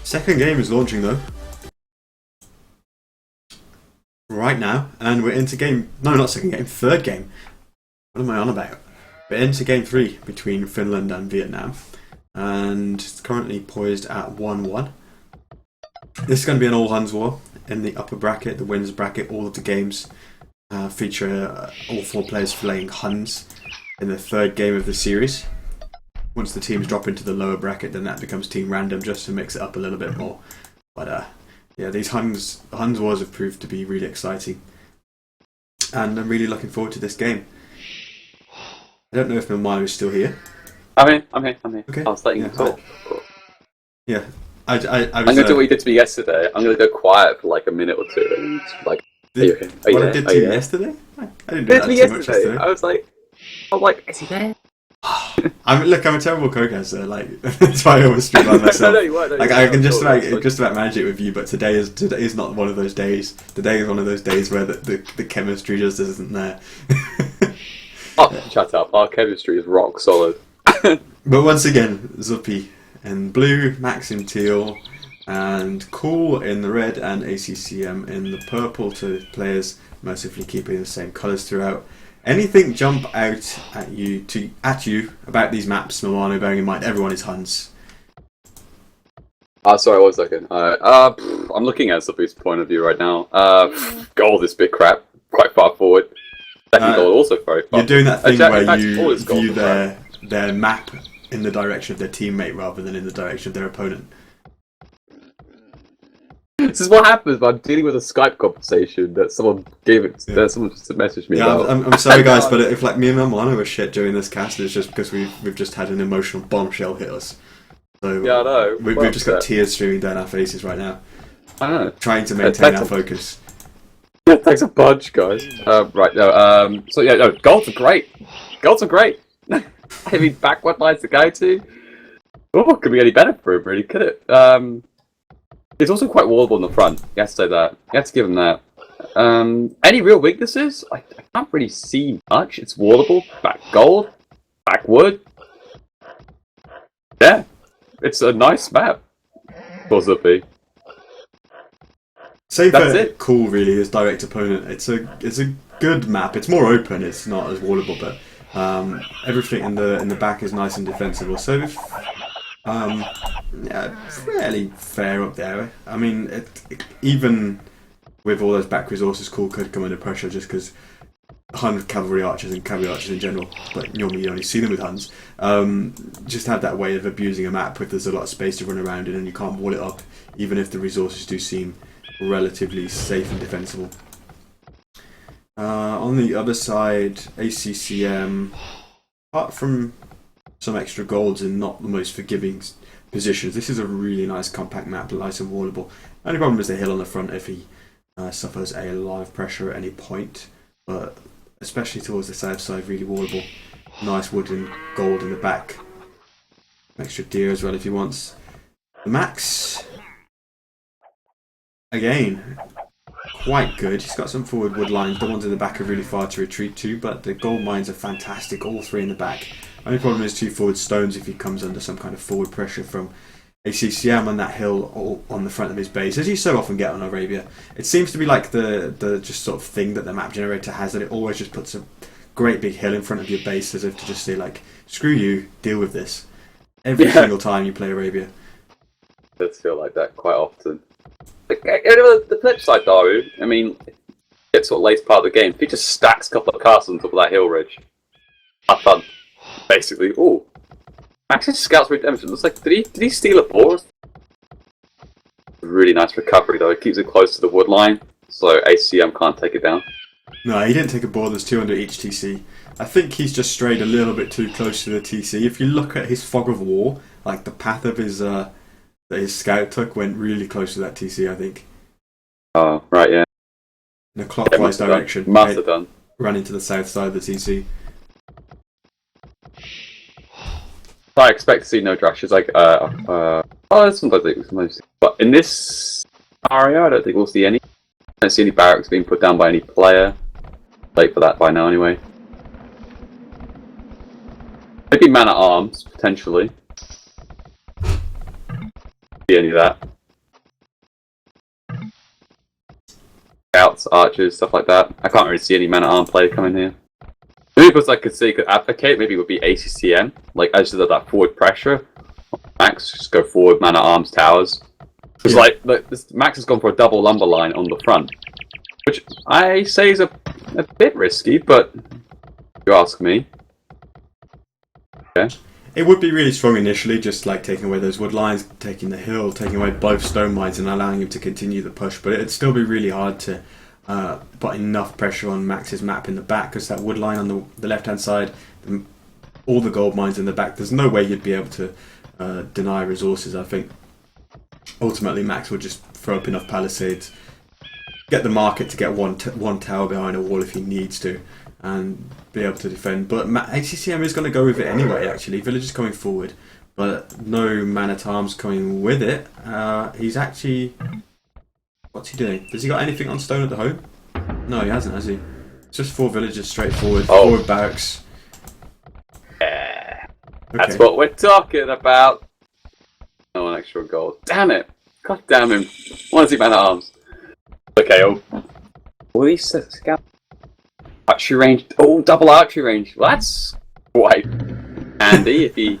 Second game is launching though. Right now, and we're into game. No, not second game, third game. What am I on about? We're into game 3 between Finland and Vietnam, and it's currently poised at 1-1. This is going to be an all Huns war in the upper bracket, the winners bracket. All of the games feature all 4 players playing Huns in the third game of the series. Once the teams drop into the lower bracket, then that becomes team random just to mix it up a little bit more. But yeah, these Huns wars have proved to be really exciting, and I'm really looking forward to this game. I don't know if Milmano is still here. I'm here. Okay. I was letting you talk. Yeah, I was. I'm gonna do what you did to me yesterday. I'm gonna go quiet for like a minute or two, and like, are you okay? What I did to you yesterday? I didn't do that too much yesterday. I was like, is he there? Look, I'm a terrible co-caster. Like that's why I always stream by myself. No, you weren't. Like I can just about manage it with you, but today is not one of those days. Today is one of those days where the chemistry just isn't there. Oh, shut up! Our chemistry is rock solid. But once again, Zuppi in blue, Max in teal, and Cool in the red, and ACCM in the purple. To players mercifully keeping the same colours throughout. Anything jump out at you about these maps, Milano? Bearing in mind everyone is Huns. Sorry, 1 second. I'm looking at Zuppi's point of view right now. Gold is bit crap, quite far forward. Second gold also very far. You're doing that thing where you view their their map in the direction of their teammate rather than in the direction of their opponent. This is what happens when I'm dealing with a Skype conversation that someone gave it. That someone just messaged me about. I'm sorry, guys, but if like me and Milmano are shit during this cast, it's just because we've just had an emotional bombshell hit us. So yeah, I know. We've just got tears streaming down our faces right now. I know. Trying to maintain our focus. Yeah, thanks a bunch, guys. Right, no, so yeah, no, golds are great. Golds are great. I mean, backward lines to go to. Oh, could be any better for him, really, could it? It's also quite wallable in the front. You have to say that. You have to give him that. Any real weaknesses? I can't really see much. It's wallable. Back gold. Back wood. Yeah. It's a nice map. For Zuppi. Save for Cool, really, his direct opponent. It's a good map. It's more open. It's not as wallable, but everything in the back is nice and defensible. So yeah, fairly fair up there. I mean, even with all those back resources, Cool could come under pressure just because Hun cavalry archers and cavalry archers in general, but normally you only see them with Huns, just have that way of abusing a map if there's a lot of space to run around in and you can't wall it up, even if the resources do seem relatively safe and defensible. On the other side, ACCM, apart from some extra golds in not the most forgiving positions, this is a really nice compact map, nice and wallable. Only problem is the hill on the front if he suffers a lot of pressure at any point, but especially towards the south side, really wallable. Nice wood and gold in the back. Extra deer as well if he wants. TheMax, again, quite good. He's got some forward wood lines. The ones in the back are really far to retreat to, but the gold mines are fantastic, all 3 in the back. Only problem is 2 forward stones if he comes under some kind of forward pressure from ACCM on that hill or on the front of his base, as you so often get on Arabia. It seems to be like the just sort of thing that the map generator has, that it always just puts a great big hill in front of your base as if to just say like, screw you, deal with this. Every single time you play Arabia. It does feel like that quite often. The flip side, Daru, I mean, it's sort of late part of the game. If he just stacks a couple of castles on top of that hill ridge, have fun. Basically, ooh. Max's Scouts Redemption. Looks like did he steal a boar? Really nice recovery though. It keeps it close to the wood line, so ACM can't take it down. No, he didn't take a boar. There's 2 under each TC. I think he's just strayed a little bit too close to the TC. If you look at his fog of war, like the path of his that his scout took went really close to that TC. I think. Oh right, yeah. In a clockwise direction. Must have done. Ran into the south side of the TC. I expect to see no drashes. Like, sometimes it's mostly. But in this area, I don't think we'll see any. I don't see any barracks being put down by any player. Late for that by now, anyway. Maybe man at arms, potentially. see any of that. Scouts, archers, stuff like that. I can't really see any man-at-arm play coming here. The only person I could see could advocate maybe would be ACCM, like as that forward pressure. Max, just go forward, man-at-arms, towers. Because this Max has gone for a double lumber line on the front, which I say is a bit risky, but if you ask me. Okay. It would be really strong initially, just like taking away those wood lines, taking the hill, taking away both stone mines and allowing him to continue the push, but it'd still be really hard to put enough pressure on Max's map in the back, because that wood line on the left-hand side, all the gold mines in the back, there's no way you'd be able to deny resources. I think ultimately Max would just throw up enough palisades, get the market to get one tower behind a wall if he needs to, and be able to defend. But ACCM is going to go with it anyway, actually. Villagers coming forward, but no man-at-arms coming with it. He's actually... What's he doing? Has he got anything on stone at the home? No, he hasn't, has he? It's just 4 villagers straight forward, forward barracks. Yeah. Okay. That's what we're talking about. No one extra gold. Damn it! God damn him. Why is he man-at-arms? Okay, all these scouts. Archery range. Oh, double archery range. Well, that's quite handy if he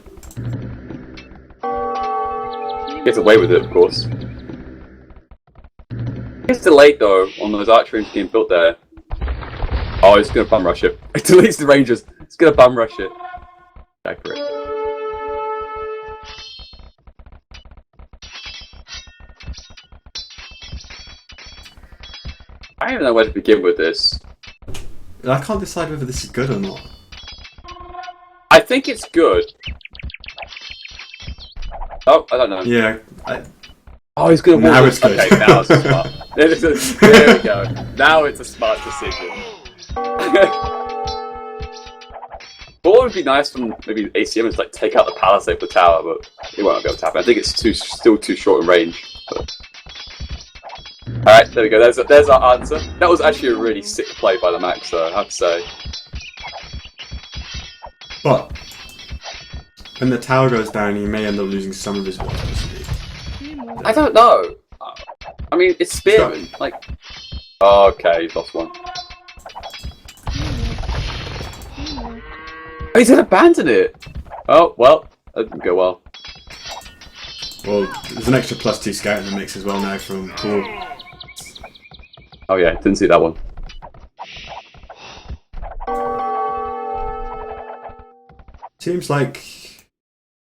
gets away with it, of course. It's delayed though on those archery ranges being built there. Oh, it's gonna bum rush it. It deletes the rangers. It's gonna bum rush it. Accurate. I don't even know where to begin with this. I can't decide whether this is good or not. I think it's good. Oh, I don't know. Yeah. Oh, he's gonna. Now it's good. Okay, now it's smart. There we go. Now it's a smart decision. What would be nice from maybe ACM is like take out the palisade of the tower, but he won't be able to tap it. I think it's still too short in range. But... Alright, there we go. There's our answer. That was actually a really sick play by the Max, though, I have to say. But when the tower goes down, he may end up losing some of his weapons. I don't know. I mean, it's spearman. Like, okay, he's lost one. Oh, he's gonna abandon it. Oh well, that didn't go well. Well, there's an extra +2 scout in the mix as well now from Cool. Oh yeah, didn't see that one. Seems like...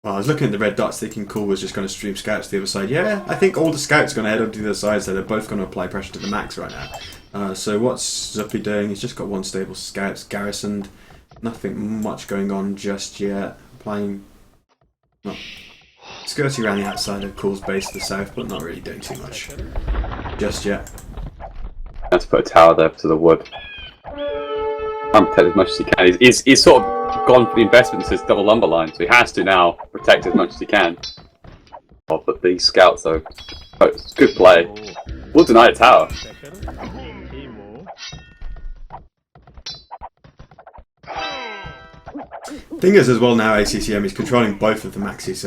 Well, I was looking at the red dots thinking Cool was just going to stream scouts to the other side. Yeah, I think all the scouts are going to head up to the other side, so they're both going to apply pressure to the Max right now. So what's Zuppi doing? He's just got one stable scouts garrisoned. Nothing much going on just yet. Applying... Well, skirting around the outside of Cool's base to the south, but not really doing too much just yet. Let's put a tower there to the wood. And protect as much as he can. He's sort of gone for the investment in his double lumber line, so he has to now protect as much as he can. Oh, but these scouts though, oh, it's good play. We'll deny the tower. Thing is, as well now, ACCM is controlling both of the Max's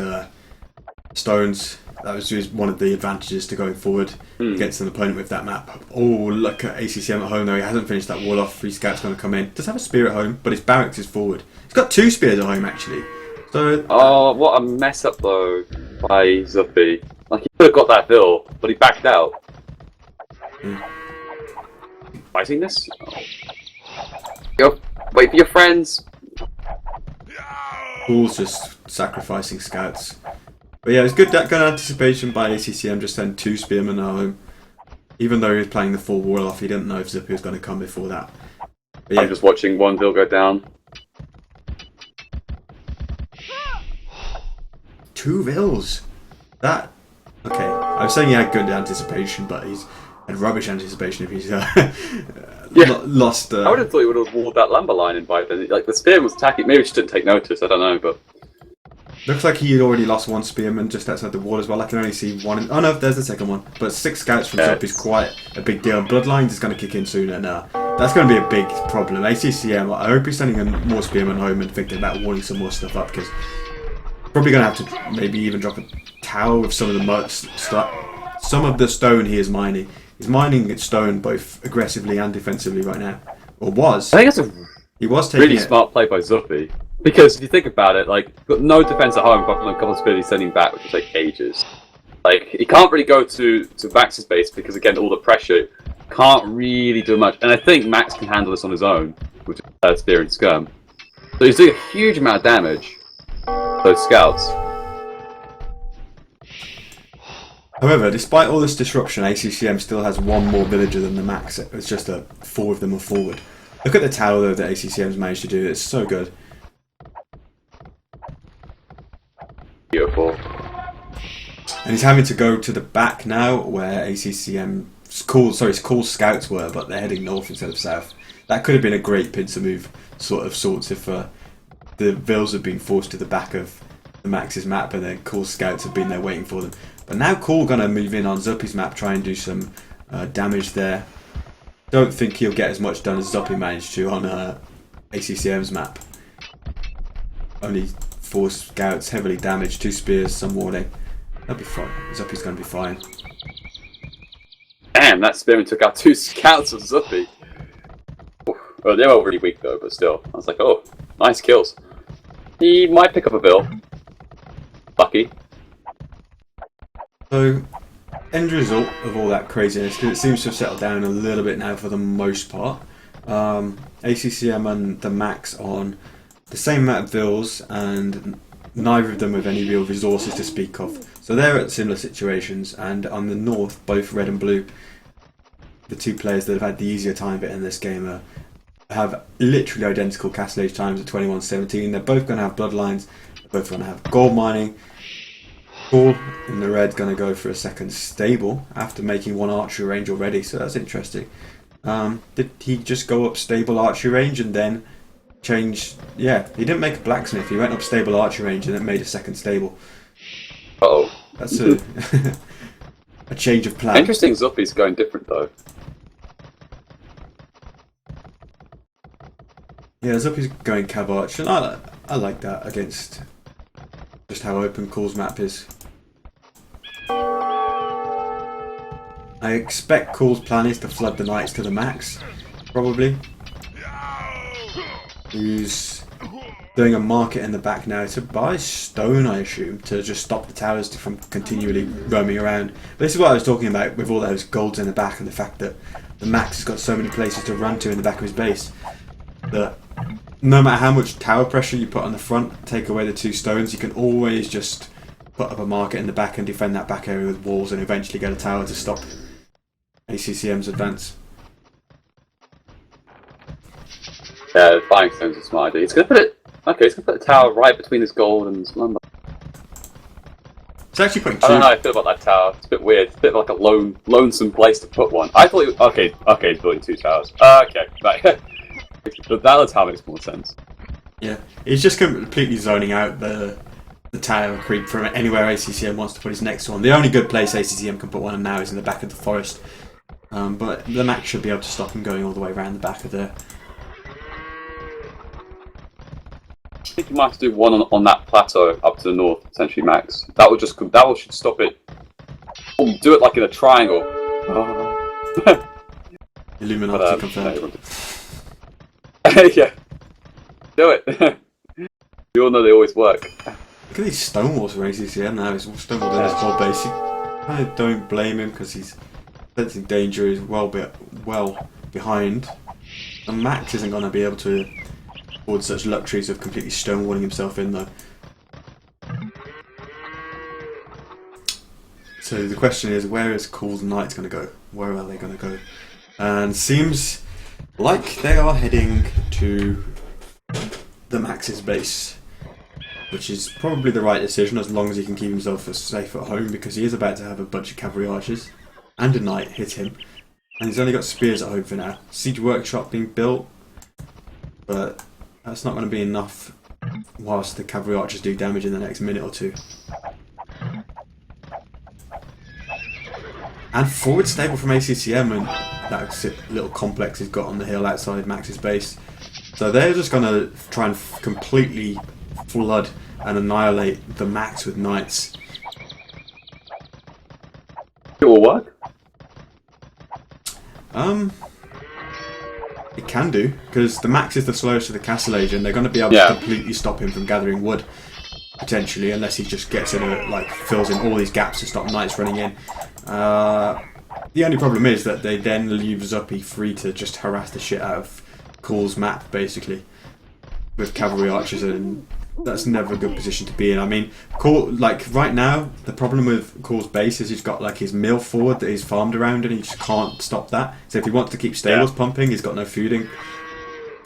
stones. That was just one of the advantages to going forward against an opponent with that map. Oh, look at ACCM at home though. He hasn't finished that wall off. 3 scouts going to come in. Does have a spear at home, but his barracks is forward. He's got 2 spears at home actually. So. Oh, what a mess up though by Zuppi. Like he could have got that bill, but he backed out. Fighting this? Oh. Wait for your friends. Cool's just sacrificing scouts. But yeah, it's good that kind of anticipation by ACCM, just send 2 spearmen at home. Even though he was playing the full wall off, he didn't know if Zuppi was going to come before that. But yeah. I'm just watching one bill go down. 2 vills. That... Okay, I was saying he had good anticipation, but he's had rubbish anticipation if he's lost... I would have thought he would have walled that lumber line in by then. Like, the spearman was attacking. Maybe he just didn't take notice, I don't know, but... Looks like he had already lost 1 spearman just outside the wall as well. I can only see 1... Oh no, there's the second one. But 6 scouts from Zuppi is quite a big deal. Bloodlines is going to kick in sooner now. That's going to be a big problem. ACCM, I hope he's sending more spearmen home and thinking about walling some more stuff up, because probably going to have to maybe even drop a tower with some of the some of the stone he is mining. He's mining stone both aggressively and defensively right now, or was. I think that's a He was taking really smart play by Zuppi. Because if you think about it, like, you've got no defense at home apart from a couple of abilities sending back, which will take ages. Like, he can't really go to Max's base because, again, all the pressure can't really do much. And I think Max can handle this on his own, which is Spear and Skirm. So he's doing a huge amount of damage, those scouts. However, despite all this disruption, ACCM still has one more villager than the Max. It's just that 4 of them are forward. Look at the tower, though, that ACCM's managed to do. It's so good. Beautiful. And he's having to go to the back now, where ACCM's cool scouts were, but they're heading north instead of south. That could have been a great pincer move, sorts, if the Vils had been forced to the back of the Max's map, and then cool scouts have been there waiting for them. But now cool gonna move in on Zuppi's map, try and do some damage there. Don't think he'll get as much done as Zuppi managed to on ACCM's map. Only 4 scouts, heavily damaged, 2 spears, some warning. That'll be fine. Zuppi's gonna be fine. Damn, that spearman took out 2 scouts of Zuppi. Well, they were really weak though, but still. I was like, oh, nice kills. He might pick up a Vil. Lucky. So, end result of all that craziness, because it seems to have settled down a little bit now for the most part. ACCM and TheMax on the same amount of Vils, and neither of them with any real resources to speak of. So they're at similar situations, and on the north, both red and blue, the 2 players that have had the easier time of it in this game have literally identical castle age times at 21-17. They're both going to have bloodlines, they're both going to have gold mining. Cool in the red going to go for a second stable after making 1 archery range already, so that's interesting. Did he just go up stable archery range and then change? Yeah, he didn't make a blacksmith, he went up stable archery range and then made a second stable. Uh-oh. That's a a change of plan. Interesting, Zuppi's going different though. Yeah, Zuppi's going cav arch, and I like that against just how open Cool's map is. I expect Cool's plan is to flood the knights to the max, probably. He's doing a market in the back now to buy stone, I assume, to just stop the towers from continually roaming around. But this is what I was talking about with all those golds in the back and the fact that the Max has got so many places to run to in the back of his base that no matter how much tower pressure you put on the front, take away the 2 stones, you can always just put up a market in the back and defend that back area with walls and eventually get a tower to stop ACCM's advance. Yeah, buying stones is a smart idea. He's gonna put it. Okay, he's gonna put a tower right between his gold and his lumber. It's actually putting 2. I don't know how I feel about that tower. It's a bit weird. It's a bit like a lonesome place to put one. I thought okay, he's building 2 towers. Okay, right. That tower makes more sense. Yeah, he's just completely zoning out the tower creep from anywhere ACCM wants to put his next one. The only good place ACCM can put one now is in the back of the forest. But the Max should be able to stop him going all the way around the back of there. I think you might have to do one on that plateau up to the north, potentially, Max. That should stop it. Oh, do it like in a triangle. Illuminati confirmed. Yeah, do it. We all know they always work. Look at these stone walls for ACCM now. He's stone walled in his whole base. I don't blame him because he's sensing danger. He's well behind. And Max isn't going to be able to afford such luxuries of completely stonewalling himself in though. So the question is, where is Cool's Knights going to go? Where are they going to go? And seems like they are heading to the Max's base, which is probably the right decision as long as he can keep himself safe at home, because he is about to have a bunch of cavalry archers and a knight hit him, and he's only got spears at home for now. Siege workshop being built, but that's not going to be enough whilst the cavalry archers do damage in the next minute or 2. And forward stable from ACCM, and that little complex he's got on the hill outside Max's base. So they're just going to try and completely flood and annihilate the Max with knights. It will work. It can do, because the Max is the slowest of the Castle Age, and they're going to be able to completely stop him from gathering wood, potentially, unless he just gets in fills in all these gaps to stop knights running in. The only problem is that they then leave Zuppi free to just harass the shit out of Cool's map, basically, with cavalry archers, and that's never a good position to be in. I mean, Cool, like, right now, the problem with Cool's base is he's got, like, his mill forward that he's farmed around, and he just can't stop that. So if he wants to keep stables pumping, he's got no food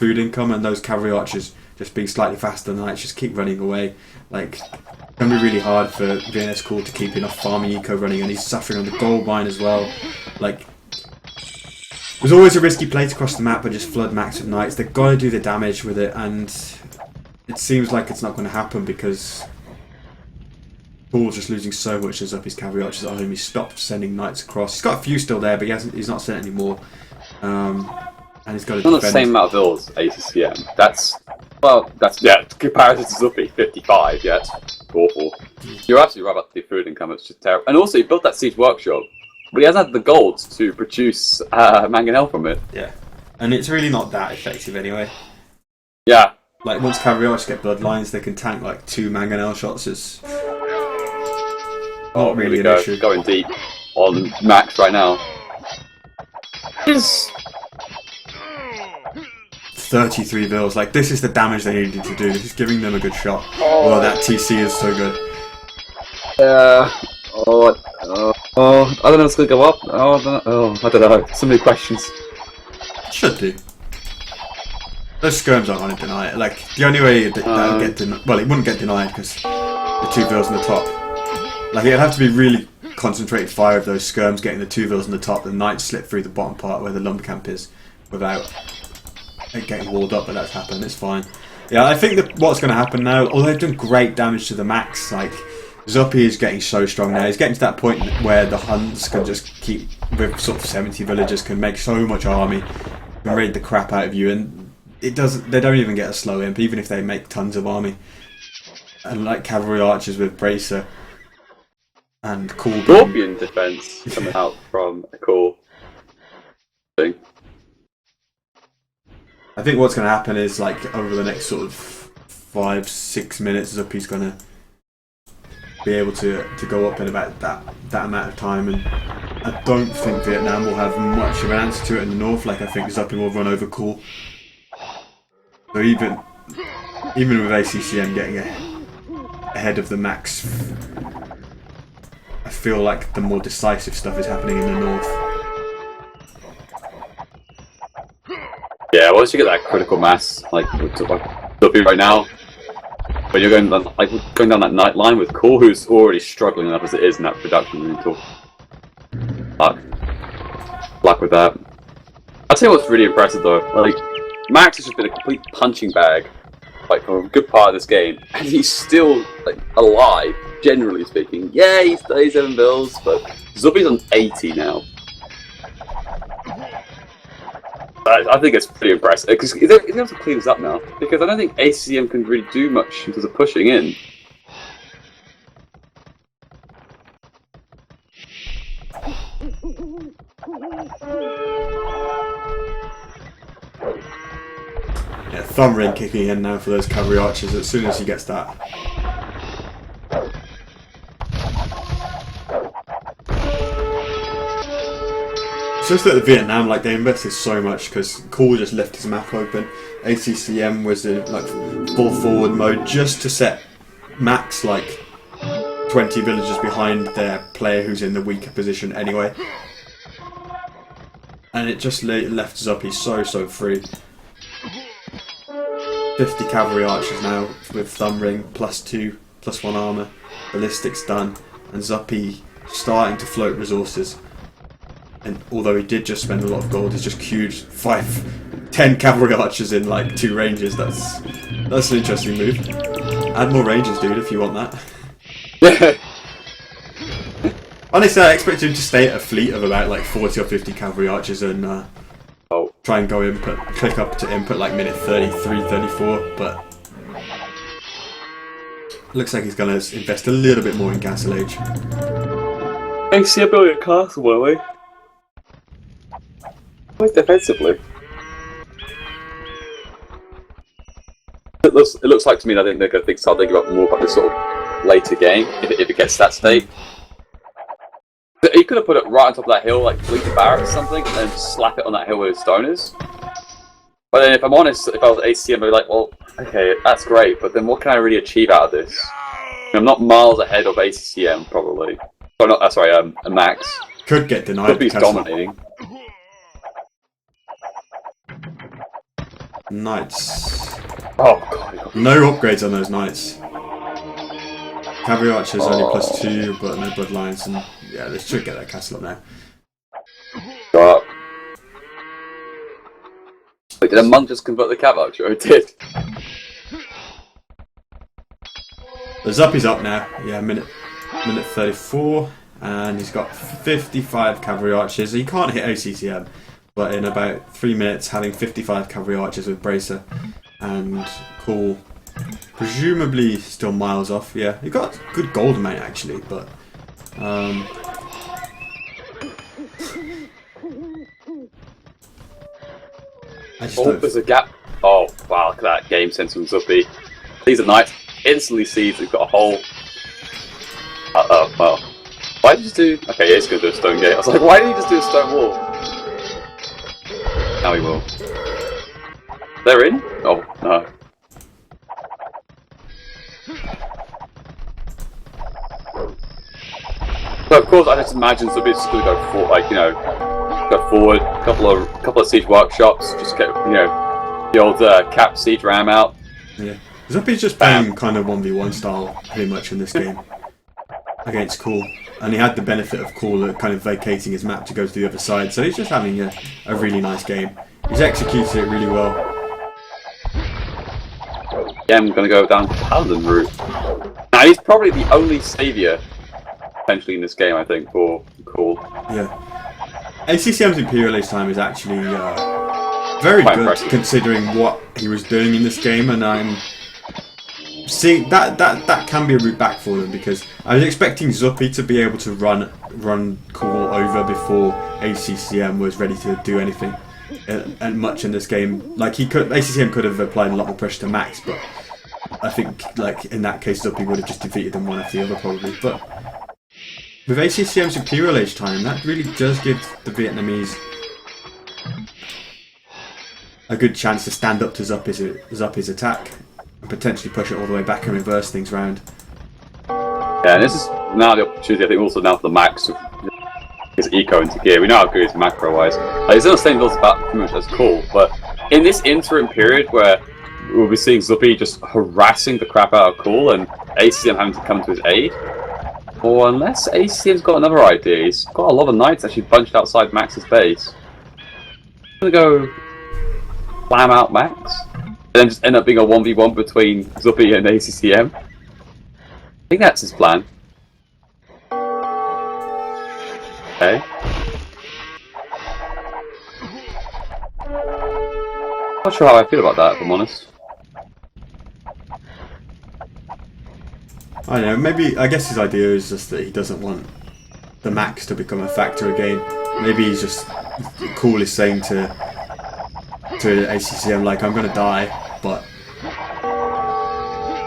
income, and those cavalry archers, just being slightly faster than knights, just keep running away. Like, it's going to be really hard for VNS Cool to keep enough farming eco running, and he's suffering on the gold mine as well. Like, there's always a risky play to cross the map and just flood Max with knights. They've got to do the damage with it, and it seems like it's not going to happen because Cool's just losing so much as up his cavalry archers at home. He stopped sending knights across. He's got a few still there, but he's not sent any more. And he's got to defend. Not the same amount of vills, ACCM. That's comparison to Zuppi, 55. Yeah, it's awful. You're absolutely right about the food income. It's just terrible. And also, he built that siege workshop, but he hasn't had the gold to produce mangonel from it. Yeah, and it's really not that effective anyway. Yeah. Like, once cavalry archers get bloodlines, they can tank like 2 mangonel shots. It's not really an issue. Going deep on Max right now. Is 33 vills. Like, this is the damage they needed to do. This is giving them a good shot. Oh, that TC is so good. I don't know if it's going to go up. I don't know. So many questions. Should do. Those skirms aren't going to deny it. Like, the only way that would get denied... Well, it wouldn't get denied because the 2 vills on the top. Like, it'd have to be really concentrated fire of those skirms getting the 2 vills on the top. The knights slip through the bottom part where the lumber camp is without it getting walled up, but that's happened. It's fine. Yeah, I think that what's going to happen now... Although they've done great damage to the Max, like... Zuppi is getting so strong now. He's getting to that point where the Huns can just keep... With sort of 70 villagers, can make so much army. Can raid the crap out of you, and... They don't even get a slow imp, even if they make tons of army. And like cavalry archers with bracer and cool Scorpion defense coming out from a cool thing. I think what's going to happen is, like, over the next sort of 5-6 minutes, Zuppi's going to be able to go up in about that amount of time, and I don't think Vietnam will have much of an answer to it in the north. Like, I think Zuppi will run over Cool. So even with ACCM getting ahead of the Max, I feel like the more decisive stuff is happening in the north. Yeah, once you get that critical mass, like Zuppi right now, when you're going down that night line with Cool, who's already struggling enough as it is in that production. Luck with that. I'll tell you what's really impressive though. Like, Max has just been a complete punching bag, like, for a good part of this game, and he's still, like, alive, generally speaking. Yeah, he's 37 bills, but Zuppi's on 80 now. I think it's pretty impressive, because he's able to clean this up now, because I don't think ACCM can really do much in terms of pushing in. Yeah, thumb ring kicking in now for those cavalry archers as soon as he gets that. It's just that the Vietnam, like, they invested so much because Cool just left his map open. ACCM was in, like, full forward mode just to set Max, like, 20 villagers behind their player who's in the weaker position anyway. And it just left Zuppi so free. 50 cavalry archers now with thumb ring, +2, +1 armour, ballistics done, and Zuppi starting to float resources. And although he did just spend a lot of gold, he's just queued 10 cavalry archers in like 2 ranges. That's an interesting move. Add more ranges, dude, if you want that. Honestly, I expected him to stay at a fleet of about like 40 or 50 cavalry archers and try and go input, click up to input like minute 33, 34, but looks like he's going to invest a little bit more in Castle Age. ACCM building a castle, were we? Where's defensively? It looks like to me that I think they're going to start thinking about more about this sort of later game if it gets to that state. He could have put it right on top of that hill, like bleed the barracks or something, and then just slap it on that hill with his stoners. But then, if I'm honest, if I was ACCM, I'd be like, well, okay, that's great, but then what can I really achieve out of this? I'm not miles ahead of ACCM, probably. Oh, not, sorry, a Max. Could get denied. Zuppi's dominating. Knights. Oh, God. No upgrades on those knights. Cavalry archers only +2, but no bloodlines, and yeah, they should get that castle up now. Go up. Wait, did a monk just convert the cav archer? Oh, it did. The Zuppi's up now. Yeah, minute 34, and he's got 55 cavalry archers. He can't hit ACCM, but in about 3 minutes, having 55 cavalry archers with bracer and cool. Presumably still miles off, yeah. He got good gold amount actually, but I just don't... there's a gap. Oh wow, look at that game sense from Zuppi. These are knights, instantly sees we've got a hole. Well. Why did you just do... Okay, yeah, he's gonna do a stone gate. I was like, why did he just do a stone wall? Now he will. They're in? Oh, no. So of course, I just imagine Zuppi's just going to go for, like, you know, go forward, couple of siege workshops, just get, you know, the old cap siege ram out. Yeah, Zuppi's just playing kind of 1v1 style pretty much in this game against Cool, and he had the benefit of Cool kind of vacating his map to go to the other side, so he's just having a really nice game. He's executed it really well. Yeah, I'm going to go down the Paladin route. Now he's probably the only saviour potentially in this game, I think, for Cool. Yeah. ACCM's Imperial Age time is actually very quite good impressive, considering what he was doing in this game, and I'm seeing that can be a route back for them, because I was expecting Zuppi to be able to run Cool over before ACCM was ready to do anything and much in this game. Like ACCM could have applied a lot more pressure to Max, but I think like in that case Zuppi would have just defeated them one after the other probably. But with ACCM's Imperial Age time, that really does give the Vietnamese a good chance to stand up to Zuppi's attack and potentially push it all the way back and reverse things round. Yeah, and this is now the opportunity, I think, also now for the Max to his eco into gear. We know how good he is macro-wise. He's in the same build about pretty much as Cool, but in this interim period where we'll be seeing Zuppi just harassing the crap out of Cool and ACCM having to come to his aid, or unless ACCM's got another idea, he's got a lot of knights actually bunched outside Max's base. I'm gonna go slam out Max, and then just end up being a 1v1 between Zuppi and ACCM. I think that's his plan. Okay. Not sure how I feel about that, if I'm honest. I don't know, I guess his idea is just that he doesn't want the Max to become a factor again. Maybe he's just Cool is saying to ACCM, like, I'm gonna die, but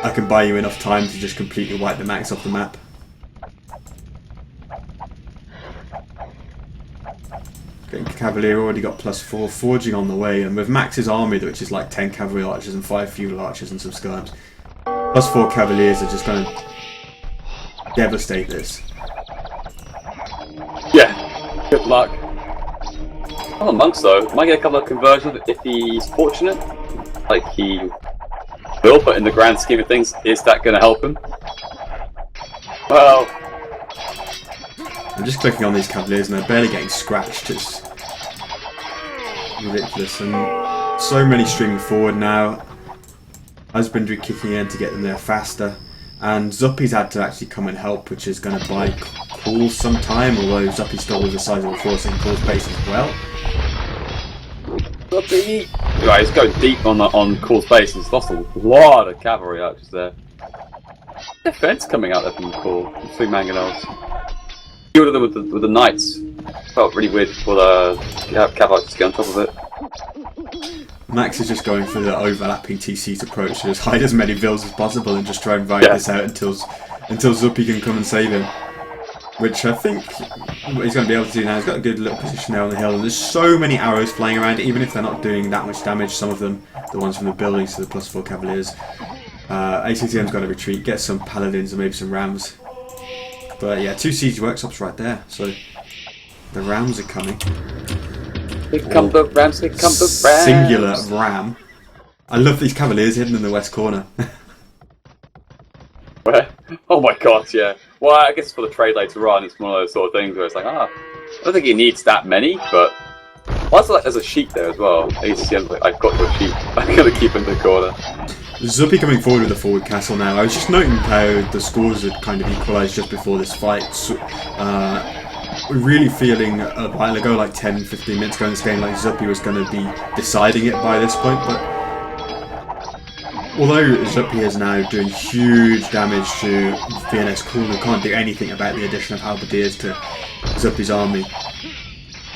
I can buy you enough time to just completely wipe the Max off the map. Cavalier already got +4, forging on the way, and with Max's army, which is like 10 cavalry archers and 5 feudal archers and some skirms, +4 cavaliers are just going to devastate this. Yeah, good luck. Well, the monks though, might get a couple of conversions if he's fortunate, like he will, but in the grand scheme of things, is that going to help him? Well, I'm just clicking on these cavaliers and they're barely getting scratched. It's ridiculous, and so many streaming forward now. Husbandry kicking in to get them there faster, and Zuppi's had to actually come and help, which is going to buy Cool some time, although Zuppi's still with a sizable force in Cool's base as well. Zuppi! Right, he's going deep on Cool's base. He's lost a lot of cavalry archers there. Defense coming out there from Cool, 3 mangonels. Few of them with the knights. Felt really weird for the cavalry to get on top of it. Max is just going for the overlapping TC's approach to just hide as many vills as possible and just try and ride this out until Zuppi can come and save him. Which I think he's going to be able to do now. He's got a good little position there on the hill, and there's so many arrows flying around, even if they're not doing that much damage. Some of them, the ones from the buildings to the +4 Cavaliers. ACCM's got to retreat, get some paladins and maybe some rams. But yeah, 2 siege workshops right there, so the rams are coming. Here come the rams, here come the rams. Singular ram. I love these cavaliers hidden in the west corner. Oh my god, yeah. Well, I guess for the trade later on, it's one of those sort of things where it's like, I don't think he needs that many, but also like, there's a sheep there as well. ACCM's like, I've got your sheep. I'm gonna keep him in the corner. Zuppi coming forward with the forward castle now. I was just noting how the scores had kind of equalised just before this fight. So, really feeling a while ago, like 10-15 minutes ago in this game, like Zuppi was going to be deciding it by this point, but although Zuppi is now doing huge damage to VNS Cool, who can't do anything about the addition of halberdiers to Zuppi's army,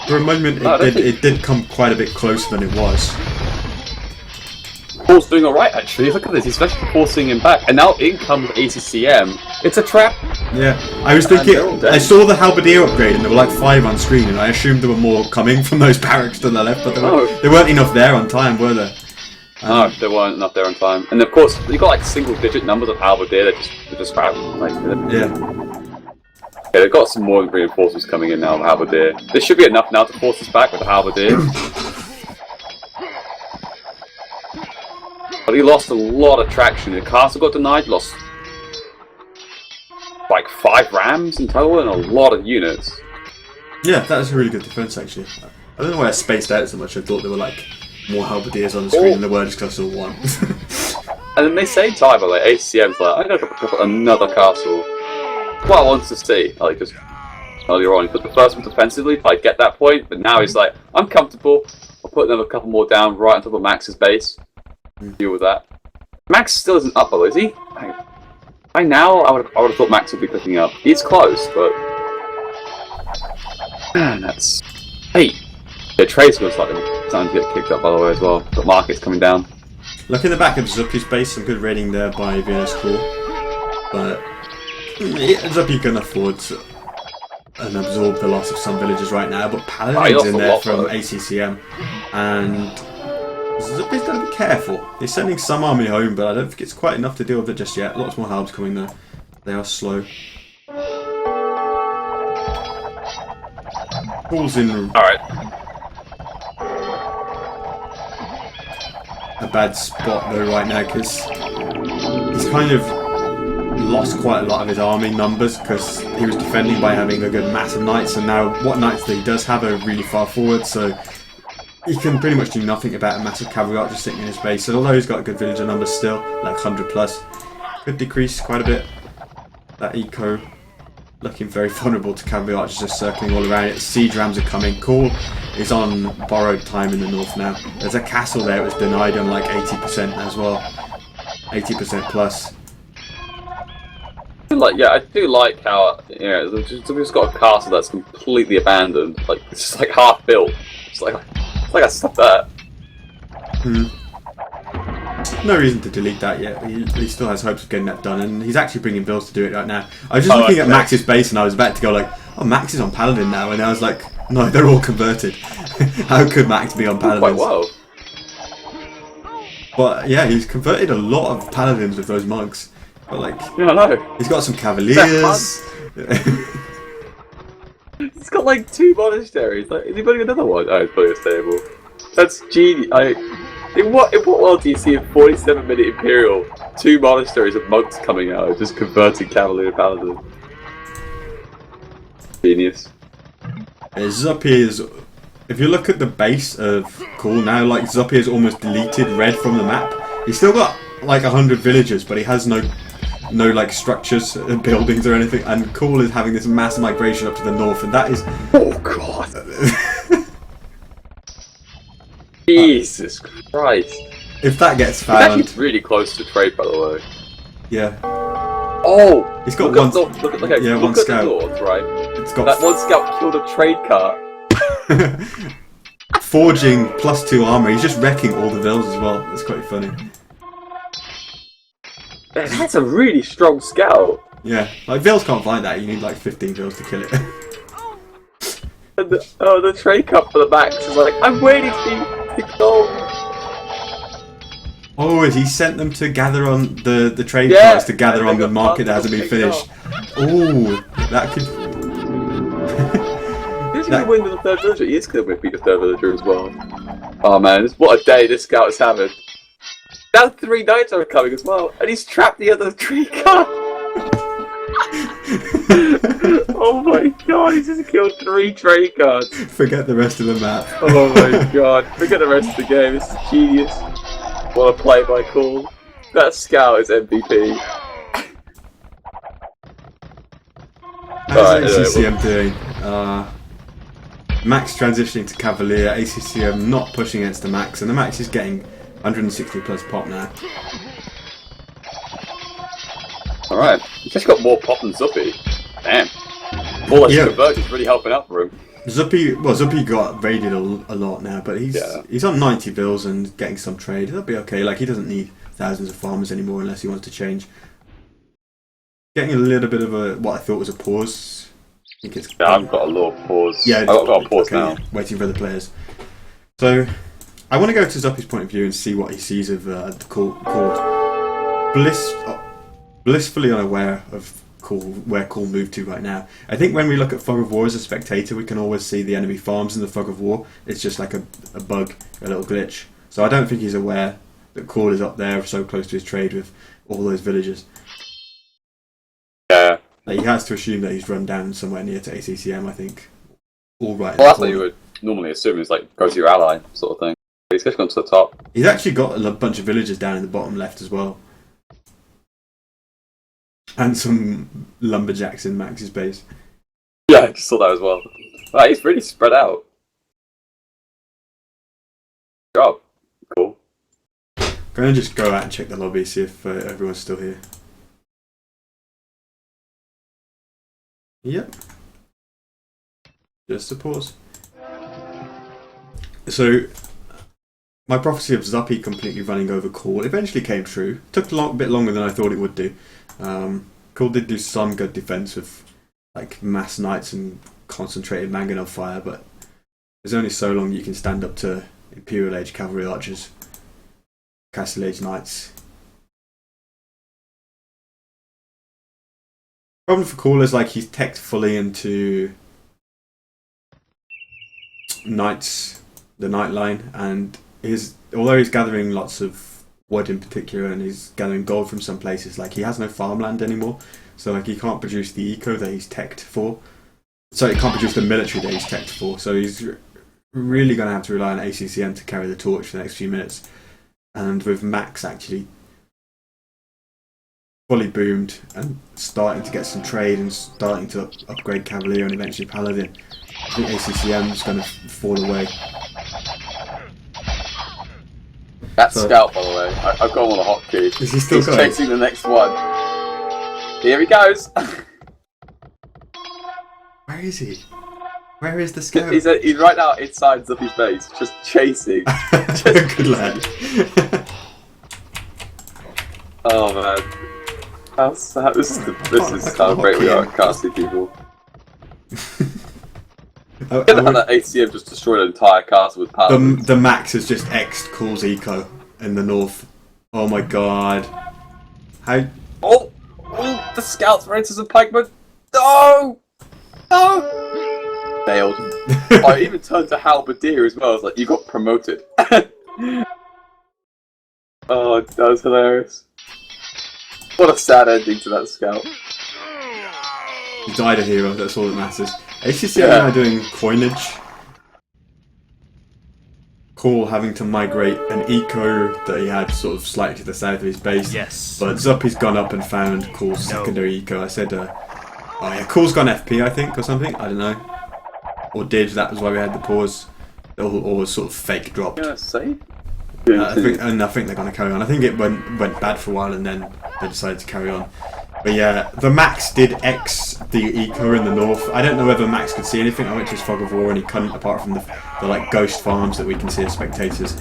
for a moment it did come quite a bit closer than it was. Paul's doing alright actually, look at this, he's actually forcing him back, and now in comes ACCM. It's a trap! Yeah, I was thinking, I saw the halberdier upgrade and there were like 5 on screen, and I assumed there were more coming from those barracks to the left, but there weren't enough there on time, were there? No, there weren't enough there on time. And of course, you got like single-digit numbers of halberdier, they're just crap. Like, they've got some more reinforcements coming in now of halberdier. There should be enough now to force us back with the halberdier. But he lost a lot of traction. The castle got denied, lost like 5 rams in total and a lot of units. Yeah, that was a really good defense actually. I don't know why I spaced out so much. I thought there were like more halberdiers on the screen than there were just because I saw one. And then they say time, but like ACCM's like, I'm gonna put another castle. What I wanted to see, like just earlier on, he put the first one defensively, like get that point, but now he's like, I'm comfortable. I'll put another couple more down right on top of Max's base. Deal with that. Max still isn't up, though, is he? By now, I would have thought Max would be picking up. He's close, but man, that's yeah, trade's gonna start to get kicked up by the way as well. The market's coming down. Look in the back of Zuppi's base, some good raiding there by VNS Cool, but Zuppi can afford to absorb the loss of some villagers right now. But Paladin's in there from ACCM, and Zuppi's got to be careful. He's sending some army home, but I don't think it's quite enough to deal with it just yet. Lots more halbs coming there. They are slow. Cool's in a bad spot though right now because he's kind of lost quite a lot of his army numbers because he was defending by having a good mass of knights, and now what knights that he does have are really far forward, so he can pretty much do nothing about a massive cavalry archer sitting in his base. So although he's got good villager numbers still, like 100 plus, could decrease quite a bit. That eco looking very vulnerable to cavalry archers just circling all around it. Siege rams are coming. Cool is on borrowed time in the north now. There's a castle there that was denied on like 80% as well. 80% plus. I do like how we've just got a castle that's completely abandoned. Like it's just like half built. It's like I stopped that. No reason to delete that yet. He still has hopes of getting that done, and he's actually bringing bills to do it right now. I was just looking at Max's base, and I was about to go like, "Oh, Max is on Paladin now," and I was like, "No, they're all converted. How could Max be on Paladin?" Quite well. But yeah, he's converted a lot of Paladins with those monks. But like, yeah, I know. He's got some Cavaliers. He's got like 2 monasteries. Like, is he building another one? Oh, he's building a stable. That's genius. In what world do you see a 47-minute Imperial, 2 monasteries of monks coming out, just converting Cavalier to Paladin? Genius. Zuppi is, if you look at the base of Cool now, like Zuppi has almost deleted red from the map. He's still got like 100 villagers, but he has no like structures, buildings or anything, and Cool is having this mass migration up to the north, and that is... Oh god! Jesus Christ! If that gets found... It's actually really close to trade, by the way. Yeah. Oh! He's got look one. At north, look at, okay, yeah, look one at scout. The north, right? It's got that one scout killed a trade car. forging +2 armor. He's just wrecking all the vills as well. It's quite funny. Man, that's a really strong scout. Yeah, like vills can't fight that. You need like 15 vills to kill it. And the trade cup for the Max is like, I'm waiting for you to go. Oh, he sent them to gather on the trade Yeah, cards to gather on the market that hasn't been finished. Oh, that could. He's going to win with the third villager. He is going to beat the third villager as well. Oh man, what a day this scout is having. Now 3 knights are coming as well, and he's trapped the other trade card. Oh my god, he's just killed 3 trade cards. Forget the rest of the map. Oh my god, forget the rest of the game, it's genius. What a play by Cool. That scout is MVP. How's ACCM doing? Max transitioning to Cavalier, ACCM not pushing against the Max, and the Max is getting 160 plus pop now. Alright, he's just got more pop than Zuppi. Damn. All that convergence really helping out for him. Zuppi got raided a lot now, but he's on 90 bills and getting some trade. That'll be okay. Like, he doesn't need thousands of farmers anymore unless he wants to change. Getting a little bit of what I thought was a pause. I think it's. Yeah, I've got a little pause. Yeah, I've got a pause now. Yeah, waiting for the players. So, I want to go to Zuppi's point of view and see what he sees of the court. Blissfully unaware of where Cool moved to right now. I think when we look at Fog of War as a spectator, we can always see the enemy farms in the Fog of War. It's just like a bug, a little glitch. So I don't think he's aware that Cool is up there so close to his trade with all those villagers. Yeah. Like, he has to assume that he's run down somewhere near to ACCM, I think. All right. Well, that's what you would normally assume, is like, go to your ally, sort of thing. But he's just gone to the top. He's actually got a bunch of villagers down in the bottom left as well. And some lumberjacks in Max's base. Yeah, I just saw that as well. Wow, he's really spread out. Good job. Cool. Gonna just go out and check the lobby, see if everyone's still here. Yep. Just a pause. So, my prophecy of Zuppi completely running over Cool eventually came true. Took a bit longer than I thought it would do. Cool did do some good defense with like mass knights and concentrated mangonel fire, but there's only so long you can stand up to Imperial Age cavalry archers, Castle Age knights. Problem for Cool is like he's teched fully into knights, the knight line, and although he's gathering lots of wood in particular, and he's gathering gold from some places, like he has no farmland anymore, so like he can't produce the eco that he's teched for. So he can't produce the military that he's teched for. So he's really going to have to rely on ACCM to carry the torch for the next few minutes. And with Max actually fully boomed and starting to get some trade and starting to upgrade Cavalier and eventually Paladin, I think ACCM is going to fall away. That scout, by the way, I've got him on a hotkey. Is he still He's going? chasing the next one. Here he goes. Where is he? Where is the scout? He's right now inside Zuppi's base, just chasing. Good lad. Oh man, this is how great we are at casting people. Look at how that ACM just destroyed an entire castle with power. The Max has just X'd Cool's eco in the north. Oh my god. How? Oh, the scouts ran into some pikemen. No! No! Nailed. I even turned to halberdier as well. I was like, you got promoted. Oh, that was hilarious. What a sad ending to that scout. He died a hero, that's all that matters. ACCM are now doing coinage. Cool having to migrate an eco that he had sort of slightly to the south of his base. Yes. But Zuppi's gone up and found Cool's secondary eco. I said, oh yeah, Cool's gone FP, I think, or something. I don't know. Or did, that was why we had the pause. Or sort of fake dropped. Yeah, save? I think they're going to carry on. I think it went bad for a while and then they decided to carry on. But yeah, the Max did X the eco in the north. I don't know whether Max could see anything. I went to his fog of war and he couldn't, apart from the like ghost farms that we can see as spectators.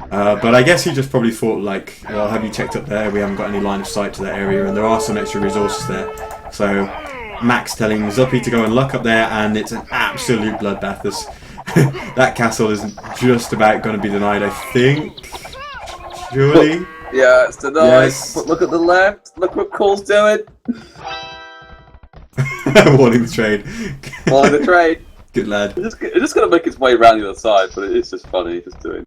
But I guess he just probably thought like, well, have you checked up there? We haven't got any line of sight to that area, and there are some extra resources there. So Max telling Zuppi to go and look up there, and it's an absolute bloodbath. That castle is just about going to be denied, I think. Surely. Yeah, it's denied. Yes. But look at the left. Look what Cole's doing. Warning the trade. Warning the trade. Good lad. It's just going to make its way around the other side, but it is just funny just doing.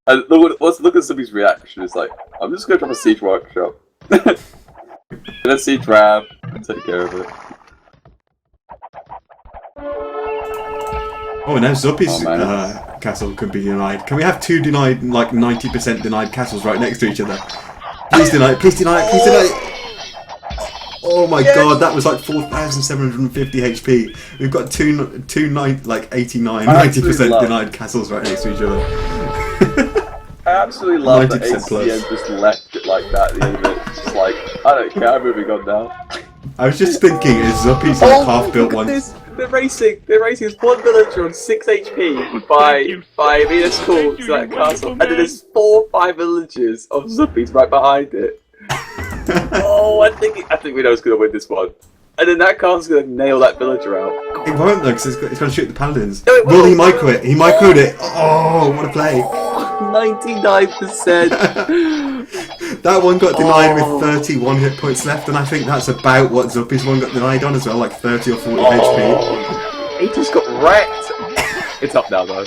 And look at Zuppi's reaction. It's like, I'm just going to drop a siege workshop. Gonna siege ram. Take care of it. Oh, now Zuppi's castle could be denied. Can we have two denied, like 90% denied castles right next to each other? Please deny it, please deny it, please deny it! Oh my god, that was like 4,750 HP. We've got two 89, 90% denied castles right next to each other. I absolutely love that 90% plus. ACCM just left it like that at the end of it. It's just like, I don't care, I'm moving on now. I was just thinking, is Zuppi's like half-built one? They're racing. There's one villager on 6 HP by Venus Cool to that castle, and then there's 4 or 5 villagers of Zuppi's right behind it. Oh, I think we know who's gonna win this one. And then that castle's gonna nail that villager out. It won't though, because it's going to shoot the paladins. No, it Will won't. he micro it? He microed it. Oh, what a play! 99%. That one got denied with 31 hit points left, and I think that's about what Zuppi's one got denied on as well, like 30 or 40 HP. He just got wrecked. It's up now though.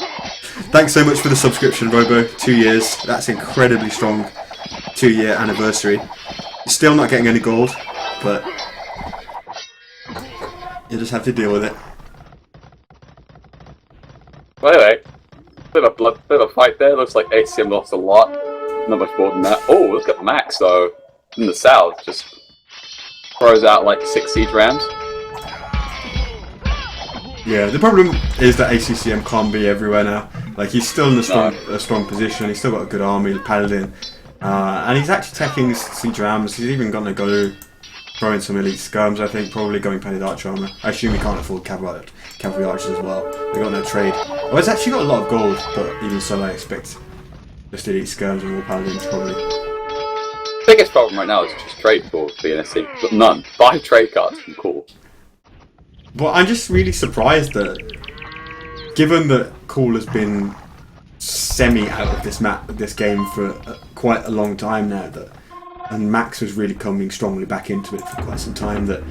Thanks so much for the subscription, Robo. 2 years. That's incredibly strong. 2-year anniversary. Still not getting any gold, but you just have to deal with it. Well, anyway, bit of a fight there. Looks like ACCM lost a lot. Not much more than that. Oh, look at Max though. In the south, just throws out like 6 siege rams. Yeah, the problem is that ACCM can't be everywhere now. Like, he's still in a strong position. He's still got a good army, paladin, and he's actually taking siege rams. He's even going to go throwing some elite skirms. I think probably going painted archer armor. I assume he can't afford cavalry archers as well. They got no trade. Oh, he's actually got a lot of gold, but even so, I expect just elite skirms and more paladins probably. Biggest problem right now is just trade for BNSC. But none. 5 trade cards from Cool. Well, I'm just really surprised that, given that Cool has been semi out of this game for quite a long time now, and Max was really coming strongly back into it for quite some time, that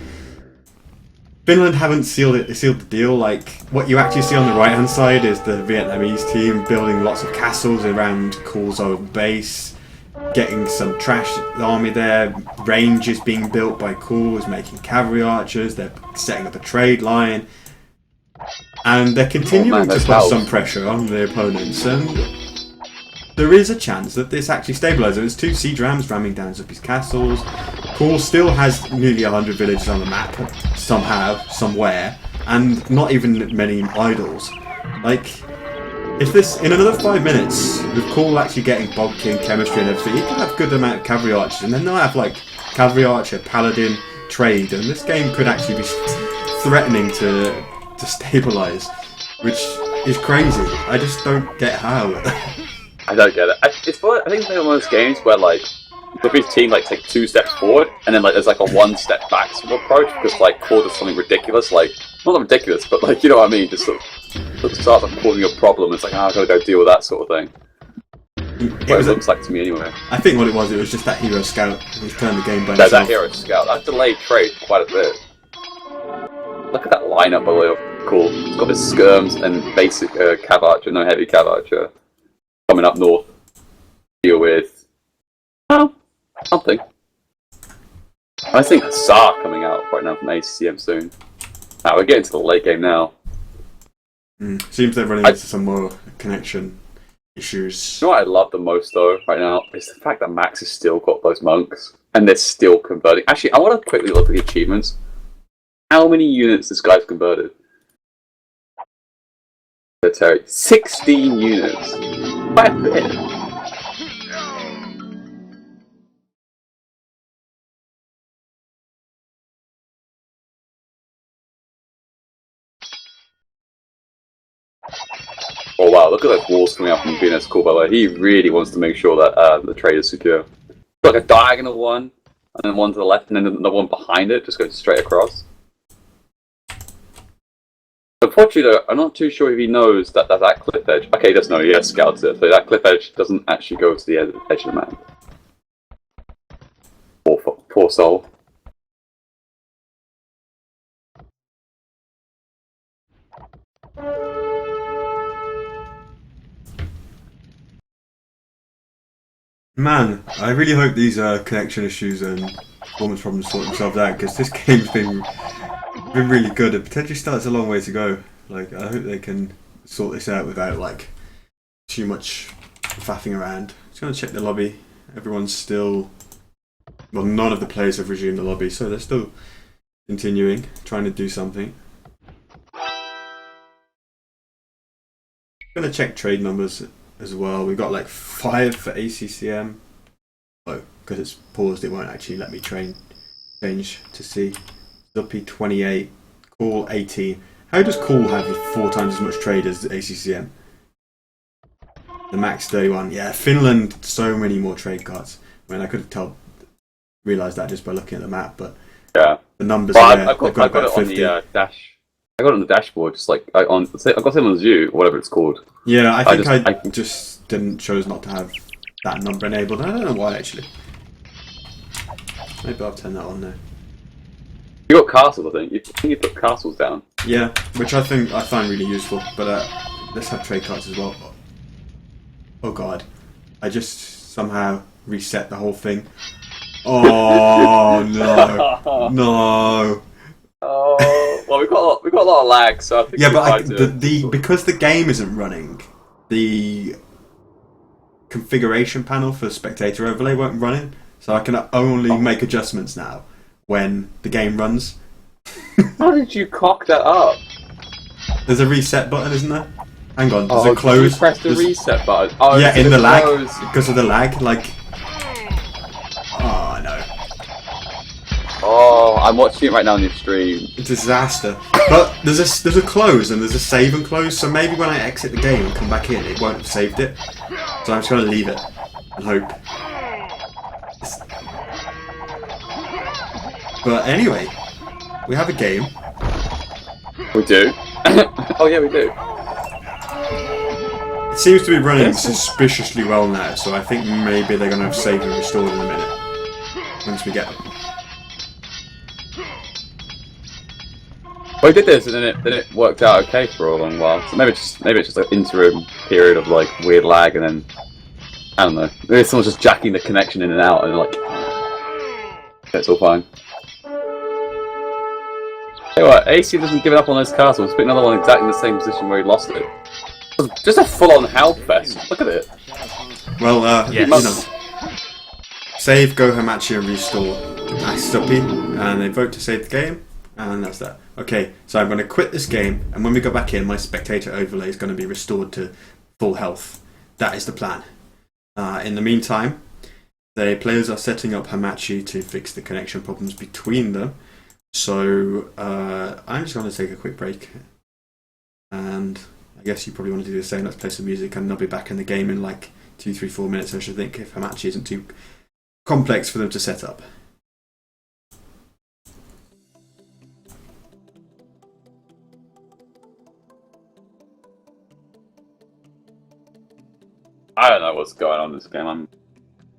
Finland haven't sealed the deal. Like, what you actually see on the right hand side is the Vietnamese team building lots of castles around Cool's own base, getting some trash army there. Range is being built by Cool, is making cavalry archers. They're setting up a trade line, and they're continuing to put some pressure on the opponents. And there is a chance that this actually stabilises. There's 2 siege rams ramming down Zuppi's castles. Cool still has nearly 100 villages on the map, somehow, somewhere, and not even many idols. Like, if this, in another 5 minutes, with Cool actually getting Bog King chemistry and everything, he can have a good amount of cavalry archers, and then they'll have like cavalry archer, paladin, trade, and this game could actually be threatening to stabilise, which is crazy. I just don't get how. I don't get it. I think it's one of those games where like Zuppi's team like take 2 steps forward and then like there's like a 1 step back sort of approach because like Cool does something ridiculous, like not ridiculous, but like, you know what I mean, just sort of starts like causing a problem. It's like, I've got to go deal with that sort of thing. It looks like to me anyway. I think what it was just that hero scout. He's turned the game by No, himself. that hero scout. That delayed trade quite a bit. Look at that lineup, by the way. Cool. It's got his skirms and basic cav archer, no heavy cav archer. Coming up north. Deal with, well, something. I think Hussar coming out right now from ACCM soon. We're getting to the late game now. Seems they're running into some more connection issues. You know what I love the most though right now is the fact that Max has still got those monks and they're still converting. Actually, I want to quickly look at the achievements. How many units this guy's converted? 16 units. Quite a bit. Oh wow, look at those walls coming up from Venus. Cool, by the way. He really wants to make sure that the trade is secure. Like a diagonal one, and then one to the left, and then another one behind it, just goes straight across. Unfortunately, though, I'm not too sure if he knows that that cliff edge. Okay, he does know. He has scouts it, so that cliff edge doesn't actually go to the edge of the map. Poor soul. Man, I really hope these connection issues and performance problems sort themselves out, because this game's been really good. It potentially still has a long way to go. Like, I hope they can sort this out without like too much faffing around. Just gonna check the lobby. Everyone's still, well, none of the players have resumed the lobby, so they're still continuing, trying to do something. Gonna check trade numbers as well. We've got like 5 for ACCM. Oh, because it's paused, it won't actually let me change to see. Zuppi 28, Call 18. How does Call have 4 times as much trade as ACCM? TheMax 31. Yeah, Finland, so many more trade cards. I mean, I could have realised that just by looking at the map, but yeah, the numbers well, are there. I've got it on the dash. I got it on the dashboard, just like I've got it on Zoo, or whatever it's called. Yeah, I think I just chose not to have that number enabled. I don't know why actually. Maybe I'll turn that on now. You got castles, I think. You put castles down. Yeah, which I find really useful. But let's have trade cards as well. Oh god, I just somehow reset the whole thing. Oh no, no. Oh well, we've got a lot of lag, so I think yeah, but because the game isn't running, the configuration panel for spectator overlay won't running, so I can only make adjustments now when the game runs. How did you cock that up? There's a reset button, isn't there? Hang on, there's a Did close. you press the reset button? Oh, yeah, in the lag, close. because of the lag, like. Oh no. Oh, I'm watching it right now on your stream. Disaster. But there's a close and there's a save and close, so maybe when I exit the game and come back in, it won't have saved it. So I'm just going to leave it and hope. But anyway, we have a game. We do. Oh yeah, we do. It seems to be running suspiciously well now, so I think maybe they're going to have saved and restored in a minute once we get them. Well, we did this, and then it worked out okay for a long while. So maybe it's just an interim period of like weird lag, and then I don't know. Maybe someone's just jacking the connection in and out, and like it's all fine. Hey, what? AC doesn't give up on those castles. Put another one exactly in the same position where he lost it. Just a full-on hellfest. Look at it. Well, yes. you know, save, go Hamachi, and restore. Ask Zuppi, and they vote to save the game. And that's that. Okay, so I'm going to quit this game, and when we go back in, my spectator overlay is going to be restored to full health. That is the plan. In the meantime, the players are setting up Hamachi to fix the connection problems between them. So I'm just going to take a quick break, and I guess you probably want to do the same. Let's play some music, and I'll be back in the game in like 2, 3, 4 minutes, I should think, if Hamachi isn't too complex for them to set up. I don't know what's going on in this game.